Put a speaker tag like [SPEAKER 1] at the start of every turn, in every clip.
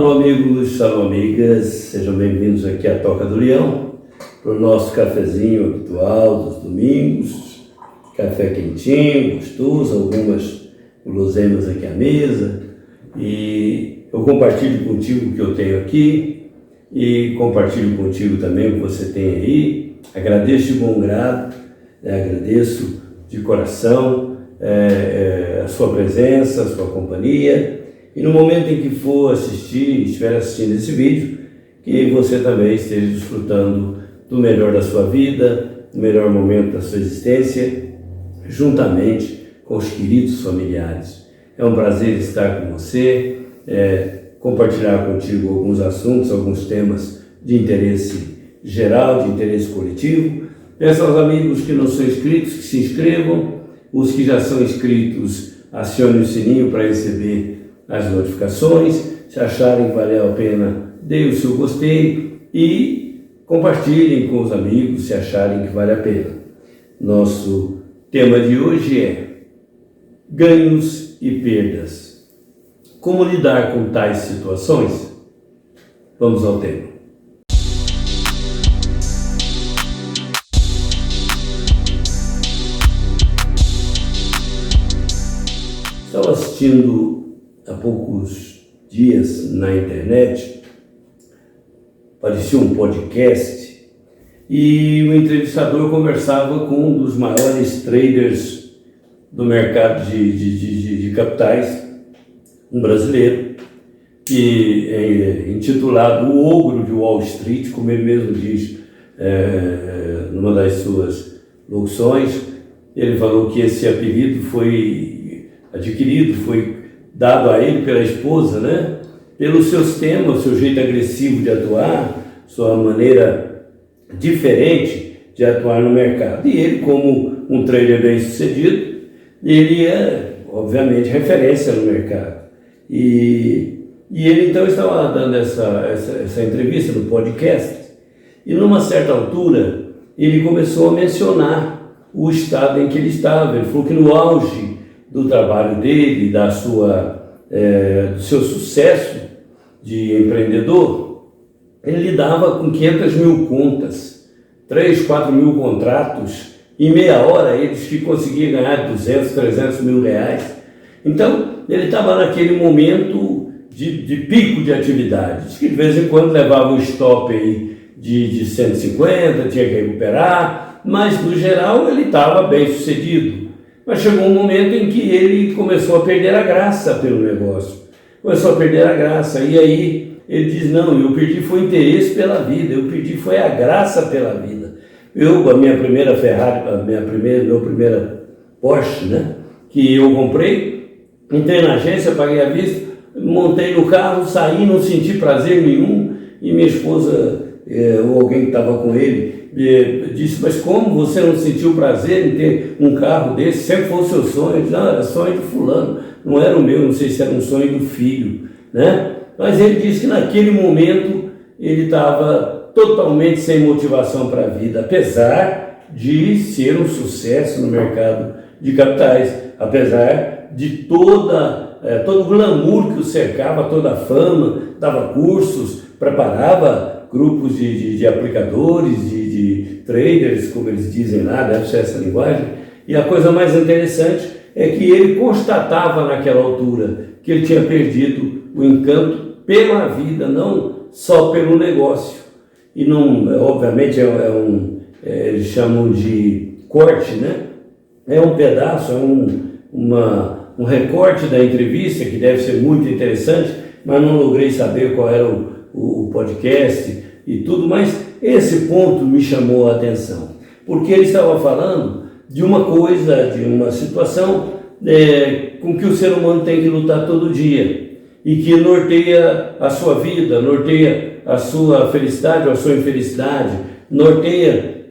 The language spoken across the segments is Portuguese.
[SPEAKER 1] Alô amigos, alô amigas, sejam bem-vindos aqui à Toca do Leão, para o nosso cafezinho habitual dos domingos, café quentinho, gostoso, algumas guloseimas aqui à mesa, e eu compartilho contigo o que eu tenho aqui, e compartilho contigo também o que você tem aí. Agradeço de bom grado, agradeço de coração a sua presença, a sua companhia. E no momento em que for assistir, estiver assistindo esse vídeo, que você também esteja desfrutando do melhor da sua vida, do melhor momento da sua existência, juntamente com os queridos familiares. É um prazer estar com você, compartilhar contigo alguns assuntos, alguns temas de interesse geral, de interesse coletivo. Peço aos amigos que não são inscritos que se inscrevam, os que já são inscritos acionem o sininho para receber as notificações. Se acharem que valeu a pena, deem o seu gostei e compartilhem com os amigos se acharem que vale a pena. Nosso tema de hoje é ganhos e perdas. Como lidar com tais situações? Vamos ao tema. Estava assistindo há poucos dias na internet, apareceu um podcast e o entrevistador conversava com um dos maiores traders do mercado de capitais, um brasileiro, que é intitulado O Ogro de Wall Street, como ele mesmo diz numa das suas locuções. Ele falou que esse apelido foi adquirido, foi dado a ele pela esposa, né? Pelos seus temas, seu jeito agressivo de atuar, sua maneira diferente de atuar no mercado. E ele, como um trader bem-sucedido, ele é, obviamente, referência no mercado. E ele, então, estava dando essa entrevista no podcast, e numa certa altura, ele começou a mencionar o estado em que ele estava. Ele falou que no auge do trabalho dele, do seu sucesso de empreendedor, ele lidava com 500 mil contas, 3, 4 mil contratos, em meia hora eles que conseguiam ganhar 200, 300 mil reais. Então, ele estava naquele momento de pico de atividade. Diz que de vez em quando levava um stop aí de 150, tinha que recuperar, mas no geral ele estava bem sucedido. Mas chegou um momento em que ele começou a perder a graça pelo negócio. Começou a perder a graça. E aí ele diz, não, eu perdi foi o interesse pela vida, eu perdi foi a graça pela vida. A minha primeira Ferrari, meu primeira Porsche, né, que eu comprei, entrei na agência, paguei à vista, montei no carro, saí, não senti prazer nenhum. E minha esposa, ou alguém que estava com ele, disse, mas como você não sentiu prazer em ter um carro desse? Sempre foi o seu sonho. Eu disse, não, era sonho de fulano, não era o meu, não sei se era um sonho do filho, né? Mas ele disse que naquele momento ele estava totalmente sem motivação para a vida, apesar de ser um sucesso no mercado de capitais, apesar de todo o glamour que o cercava, toda a fama, dava cursos, preparava grupos de aplicadores, de traders, como eles dizem lá, deve ser essa linguagem. E a coisa mais interessante é que ele constatava naquela altura que ele tinha perdido o encanto pela vida, não só pelo negócio. E não, obviamente, eles chamam de corte, né? É um pedaço, um recorte da entrevista que deve ser muito interessante, mas não logrei saber qual era o podcast e tudo, mas esse ponto me chamou a atenção, porque ele estava falando de uma coisa, de uma situação com que o ser humano tem que lutar todo dia e que norteia a sua vida, norteia a sua felicidade ou a sua infelicidade, norteia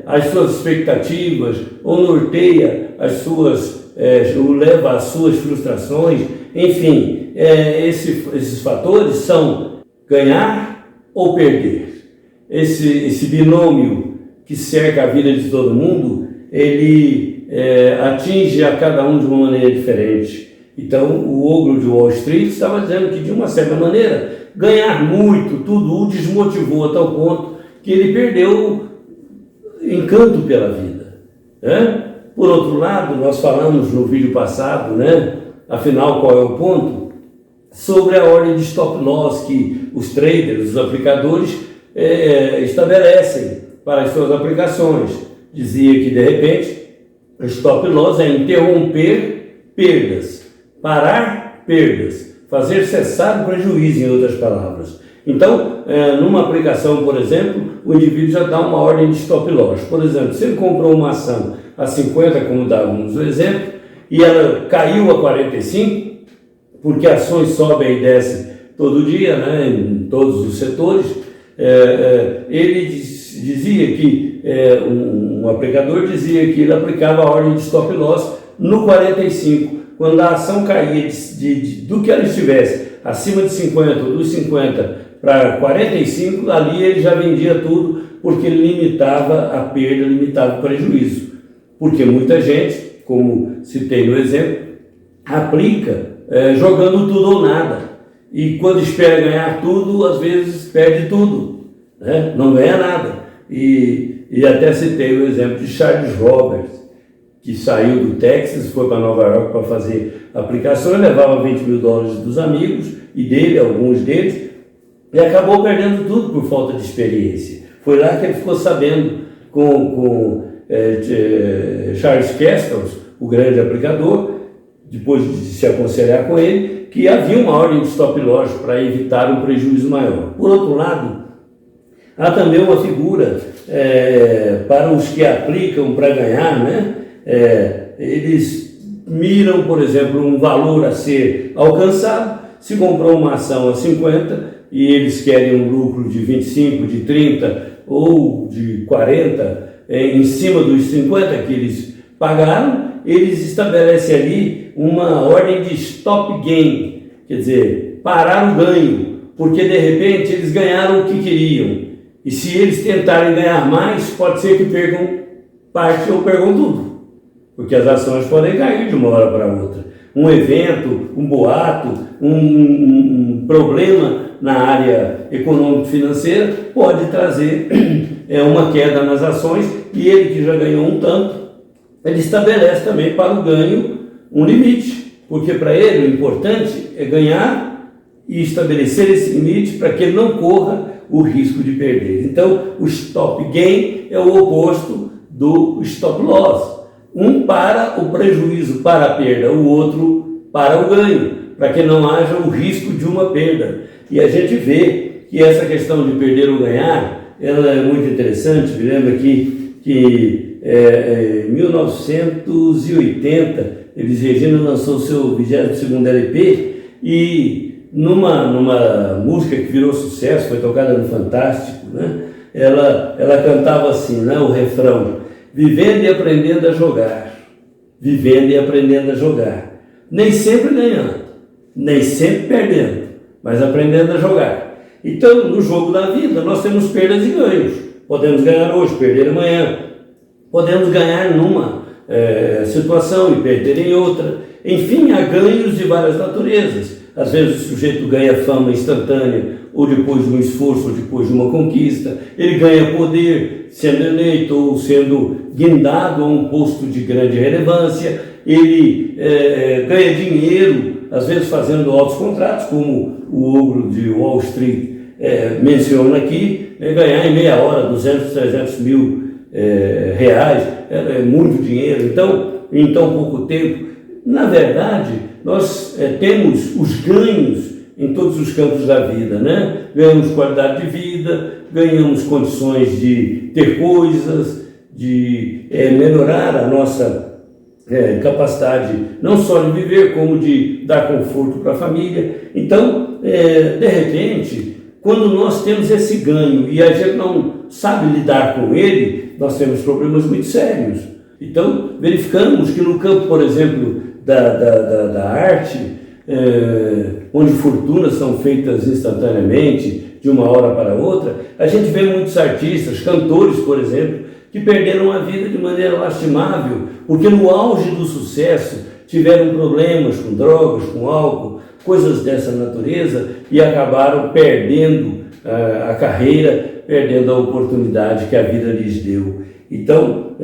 [SPEAKER 1] as suas expectativas ou norteia ou leva às suas frustrações. Enfim, esses fatores são ganhar ou perder. Esse binômio que cerca a vida de todo mundo, ele atinge a cada um de uma maneira diferente. Então, o ogro de Wall Street estava dizendo que, de uma certa maneira, ganhar muito, tudo o desmotivou a tal ponto que ele perdeu encanto pela vida, né? Por outro lado, nós falamos no vídeo passado, né? Afinal, qual é o ponto? Sobre a ordem de stop loss que os traders, os aplicadores, estabelecem para as suas aplicações. Dizia que, de repente, stop loss é interromper perdas, parar perdas, fazer cessar o prejuízo, em outras palavras. Então, numa aplicação, por exemplo, o indivíduo já dá uma ordem de stop loss. Por exemplo, se ele comprou uma ação a 50, como dávamos o exemplo, e ela caiu a 45, porque ações sobem e descem todo dia, né, em todos os setores, ele dizia que, um aplicador dizia que ele aplicava a ordem de stop loss no 45, quando a ação caía do que ela estivesse acima de 50, dos 50 para 45, ali ele já vendia tudo, porque ele limitava a perda, limitava o prejuízo. Porque muita gente, como citei no exemplo, aplica jogando tudo ou nada. E quando espera ganhar tudo, às vezes perde tudo, né? Não ganha nada. E até citei o exemplo de Charles Roberts, que saiu do Texas, foi para Nova York para fazer aplicação, ele levava $20 mil dos amigos e dele, alguns deles, e acabou perdendo tudo por falta de experiência. Foi lá que ele ficou sabendo com Charles Castles, o grande aplicador, depois de se aconselhar com ele, que havia uma ordem de stop loss para evitar um prejuízo maior. Por outro lado, há também uma figura para os que aplicam para ganhar, né? Eles miram, por exemplo, um valor a ser alcançado. Se comprou uma ação a 50 e eles querem um lucro de 25, de 30 ou de 40 em cima dos 50 que eles pagaram, eles estabelecem ali uma ordem de stop gain, quer dizer, parar o ganho, porque de repente eles ganharam o que queriam. E se eles tentarem ganhar mais, pode ser que percam parte ou percam tudo, porque as ações podem cair de uma hora para outra. Um evento, um boato, um problema na área econômico-financeira pode trazer uma queda nas ações, e ele que já ganhou um tanto, ele estabelece também para o ganho um limite, porque para ele o importante é ganhar e estabelecer esse limite para que ele não corra o risco de perder. Então, o stop gain é o oposto do stop loss. Um para o prejuízo, para a perda, o outro para o ganho, para que não haja o risco de uma perda. E a gente vê que essa questão de perder ou ganhar, ela é muito interessante. Me lembra que em 1980, Elis Regina lançou o seu 22º LP, e numa música que virou sucesso, foi tocada no Fantástico, né? Ela cantava assim, né, o refrão: vivendo e aprendendo a jogar, vivendo e aprendendo a jogar, nem sempre ganhando, nem sempre perdendo, mas aprendendo a jogar. Então, no jogo da vida, nós temos perdas e ganhos. Podemos ganhar hoje, perder amanhã. Podemos ganhar numa situação e perder em outra. Enfim, há ganhos de várias naturezas. Às vezes o sujeito ganha fama instantânea, ou depois de um esforço, ou depois de uma conquista. Ele ganha poder sendo eleito ou sendo guindado a um posto de grande relevância. Ele ganha dinheiro, às vezes fazendo altos contratos, como o ogro de Wall Street menciona aqui, ganhar em meia hora 200, 300 mil reais, é muito dinheiro. Então, em tão pouco tempo, na verdade, nós temos os ganhos em todos os campos da vida, né? Ganhamos qualidade de vida, ganhamos condições de ter coisas, de melhorar a nossa capacidade não só de viver, como de dar conforto para a família. Então, de repente, quando nós temos esse ganho e a gente não sabe lidar com ele, nós temos problemas muito sérios. Então, verificamos que no campo, por exemplo, da arte, onde fortunas são feitas instantaneamente, de uma hora para outra, a gente vê muitos artistas, cantores, por exemplo, que perderam a vida de maneira lastimável, porque no auge do sucesso tiveram problemas com drogas, com álcool, coisas dessa natureza e acabaram perdendo a carreira, perdendo a oportunidade que a vida lhes deu. Então,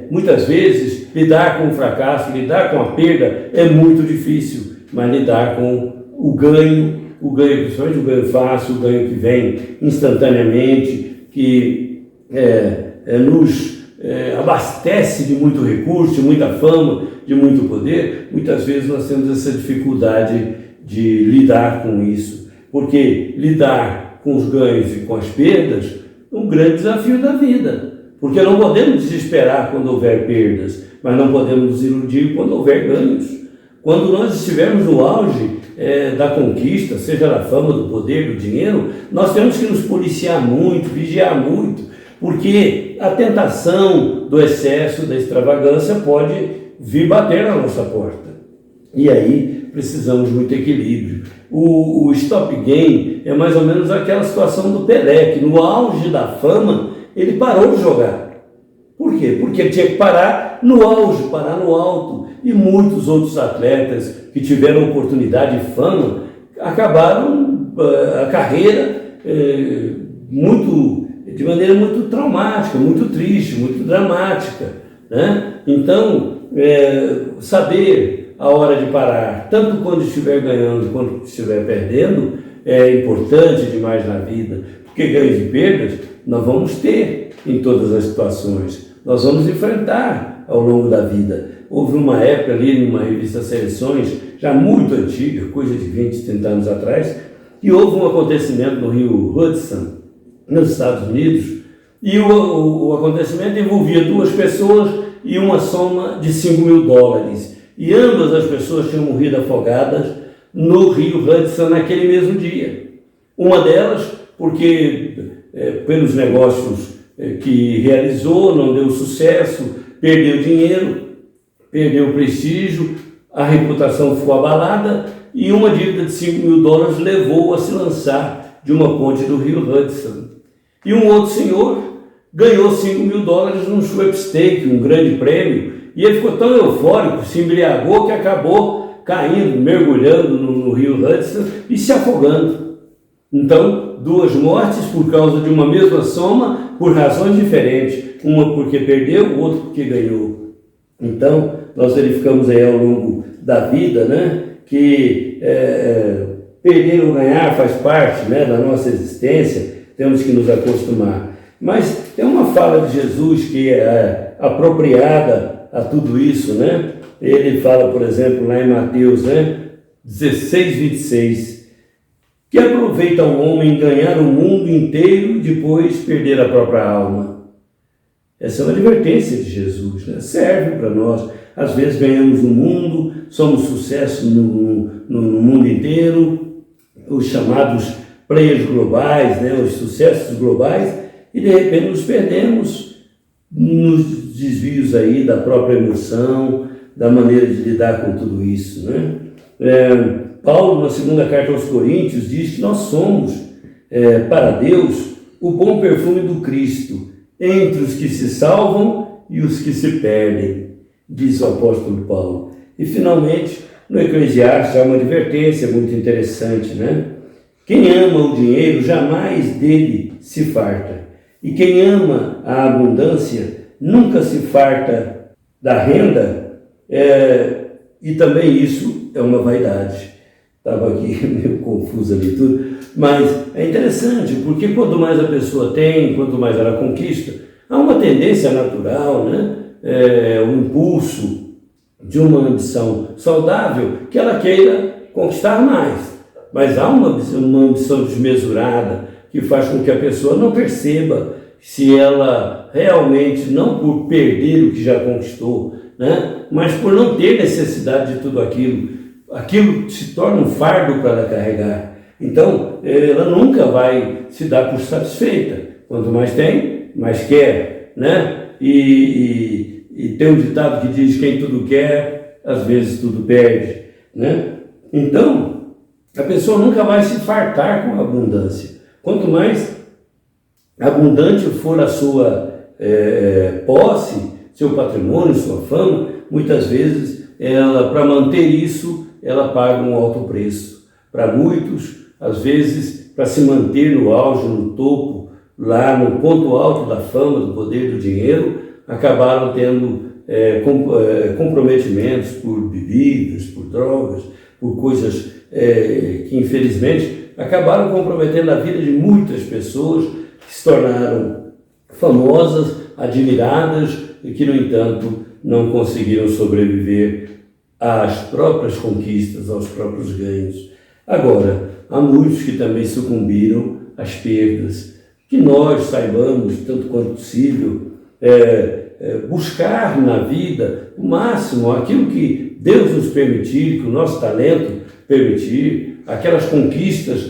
[SPEAKER 1] muitas vezes, lidar com o fracasso, lidar com a perda é muito difícil, mas lidar com o ganho, principalmente o ganho fácil, o ganho que vem instantaneamente, que nos abastece de muito recurso, de muita fama, de muito poder, muitas vezes nós temos essa dificuldade de lidar com isso, porque lidar com os ganhos e com as perdas é um grande desafio da vida, porque não podemos desesperar quando houver perdas, mas não podemos nos iludir quando houver ganhos. Quando nós estivermos no auge da conquista, seja da fama, do poder, do dinheiro, nós temos que nos policiar muito, vigiar muito, porque a tentação do excesso, da extravagância pode vir bater na nossa porta. E aí precisamos de muito equilíbrio. O stop game é mais ou menos aquela situação do Pelé, que no auge da fama ele parou de jogar. Por quê? Porque ele tinha que parar no auge, parar no alto. E muitos outros atletas que tiveram oportunidade e fama acabaram a carreira de maneira muito traumática, muito triste, muito dramática, né? Então, saber a hora de parar, tanto quando estiver ganhando quanto estiver perdendo, é importante demais na vida, porque ganhos e perdas nós vamos ter em todas as situações, nós vamos enfrentar ao longo da vida. Houve uma época ali, numa revista Seleções, já muito antiga, coisa de 20, 30 anos atrás, que houve um acontecimento no rio Hudson, nos Estados Unidos, e o acontecimento envolvia duas pessoas e uma soma de $5.000. E ambas as pessoas tinham morrido afogadas no rio Hudson naquele mesmo dia. Uma delas, porque pelos negócios que realizou, não deu sucesso, perdeu dinheiro, perdeu prestígio, a reputação ficou abalada e uma dívida de $5.000 levou a se lançar de uma ponte do rio Hudson. E um outro senhor ganhou $5.000 num sweepstake, um grande prêmio, e ele ficou tão eufórico, se embriagou, que acabou caindo, mergulhando no rio Hudson e se afogando. Então, duas mortes por causa de uma mesma soma, por razões diferentes, uma porque perdeu, o outro porque ganhou. Então, nós verificamos aí ao longo da vida, né, que perder ou ganhar faz parte, né, da nossa existência, temos que nos acostumar. Mas tem uma fala de Jesus que é apropriada a tudo isso, né? Ele fala, por exemplo, lá em Mateus, né, 16:26, que aproveita o homem ganhar o mundo inteiro e depois perder a própria alma. Essa é uma advertência de Jesus, né? Serve para nós. Às vezes ganhamos o mundo, somos sucesso no mundo inteiro, os chamados players globais, né? Os sucessos globais, e de repente nos perdemos nos desvios aí da própria emoção, da maneira de lidar com tudo isso, né? Paulo, na segunda carta aos Coríntios, diz que nós somos, para Deus, o bom perfume do Cristo, entre os que se salvam e os que se perdem, diz o apóstolo Paulo. E, finalmente, no Eclesiastes, há uma advertência muito interessante, né? Quem ama o dinheiro jamais dele se farta, e quem ama a abundância nunca se farta da renda, e também isso é uma vaidade. Estava aqui meio confuso ali tudo, mas é interessante, porque quanto mais a pessoa tem, quanto mais ela conquista, há uma tendência natural, né? Um impulso de uma ambição saudável que ela queira conquistar mais. Mas há uma ambição desmesurada que faz com que a pessoa não perceba se ela realmente, não por perder o que já conquistou, né, mas por não ter necessidade de tudo aquilo, aquilo se torna um fardo para ela carregar. Então, ela nunca vai se dar por satisfeita. Quanto mais tem, mais quer, né? E tem um ditado que diz: quem tudo quer, às vezes tudo perde, né? Então, a pessoa nunca vai se fartar com a abundância. Quanto mais abundante for a sua posse, seu patrimônio, sua fama, muitas vezes ela, para manter isso, ela paga um alto preço. Para muitos, às vezes, para se manter no auge, no topo, lá no ponto alto da fama, do poder, do dinheiro, acabaram tendo comprometimentos por bebidas, por drogas, por coisas que, infelizmente, acabaram comprometendo a vida de muitas pessoas que se tornaram famosas, admiradas e que, no entanto, não conseguiram sobreviver às próprias conquistas, aos próprios ganhos. Agora, há muitos que também sucumbiram às perdas. Que nós saibamos, tanto quanto possível, buscar na vida o máximo, aquilo que Deus nos permitir, que o nosso talento permitir, aquelas conquistas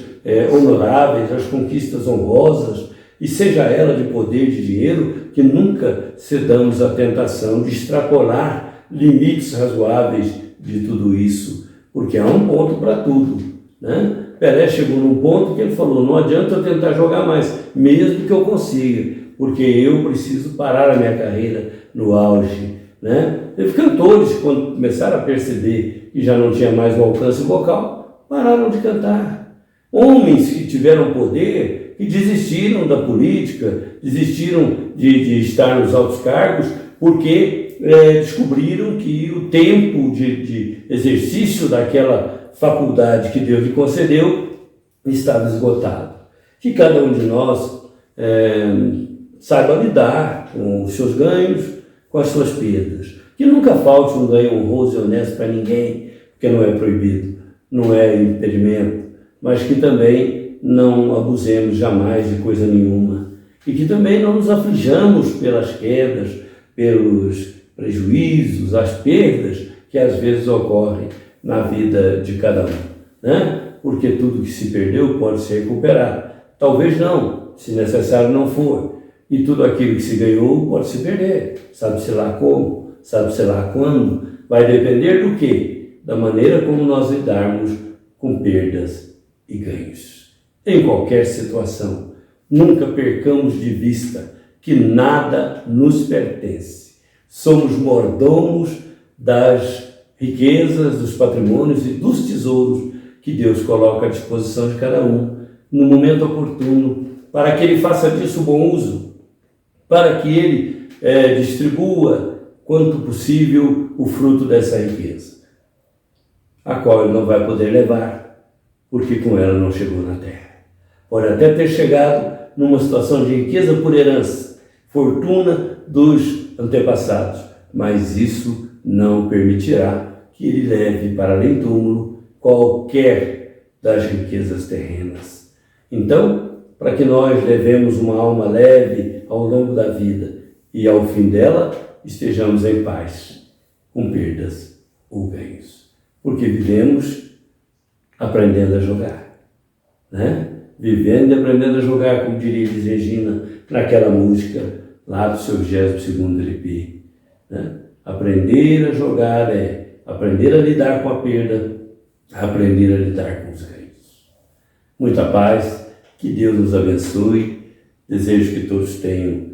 [SPEAKER 1] honoráveis, as conquistas honrosas, e seja ela de poder, de dinheiro, que nunca cedamos à tentação de extrapolar limites razoáveis de tudo isso, porque há um ponto para tudo, né? Pelé chegou num ponto que ele falou, não adianta eu tentar jogar mais, mesmo que eu consiga, porque eu preciso parar a minha carreira no auge, né? Teve cantores, quando começaram a perceber que já não tinha mais o alcance vocal, pararam de cantar. Homens que tiveram poder, que desistiram da política, desistiram de estar nos altos cargos, porque descobriram que o tempo de exercício daquela faculdade que Deus lhe concedeu estava esgotado. Que cada um de nós saiba lidar com os seus ganhos, com as suas perdas. Que nunca falte um ganho honroso e honesto para ninguém, porque não é proibido, não é impedimento, mas que também não abusemos jamais de coisa nenhuma. E que também não nos aflijamos pelas quedas, pelos prejuízos, as perdas que às vezes ocorrem na vida de cada um, né? Porque tudo que se perdeu pode ser recuperado. Talvez não, se necessário não for. E tudo aquilo que se ganhou pode se perder. Sabe-se lá como, sabe-se lá quando. Vai depender do quê? Da maneira como nós lidarmos com perdas e ganhos. Em qualquer situação, nunca percamos de vista que nada nos pertence. Somos mordomos das riquezas, dos patrimônios e dos tesouros que Deus coloca à disposição de cada um no momento oportuno, para que ele faça disso bom uso, para que ele distribua quanto possível o fruto dessa riqueza, a qual ele não vai poder levar, porque com ela não chegou na terra. Pode até ter chegado numa situação de riqueza por herança, fortuna dos antepassados, mas isso não permitirá que ele leve para além do túmulo qualquer das riquezas terrenas. Então, para que nós levemos uma alma leve ao longo da vida e ao fim dela estejamos em paz, com perdas ou ganhos, porque vivemos aprendendo a jogar, né? Vivendo e aprendendo a jogar, como diria Elis Regina, naquela música lá do seu 22º LP. Né? Aprender a jogar é aprender a lidar com a perda, aprender a lidar com os ganhos. Muita paz, que Deus nos abençoe. Desejo que todos tenham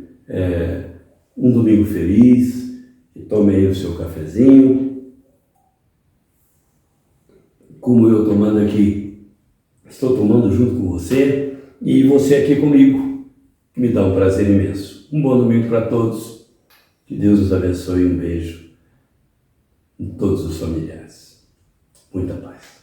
[SPEAKER 1] um domingo feliz, que tomem aí o seu cafezinho, como eu tomando aqui. Estou tomando junto com você e você aqui comigo, que me dá um prazer imenso. Um bom domingo para todos, que Deus nos abençoe e um beijo em todos os familiares. Muita paz.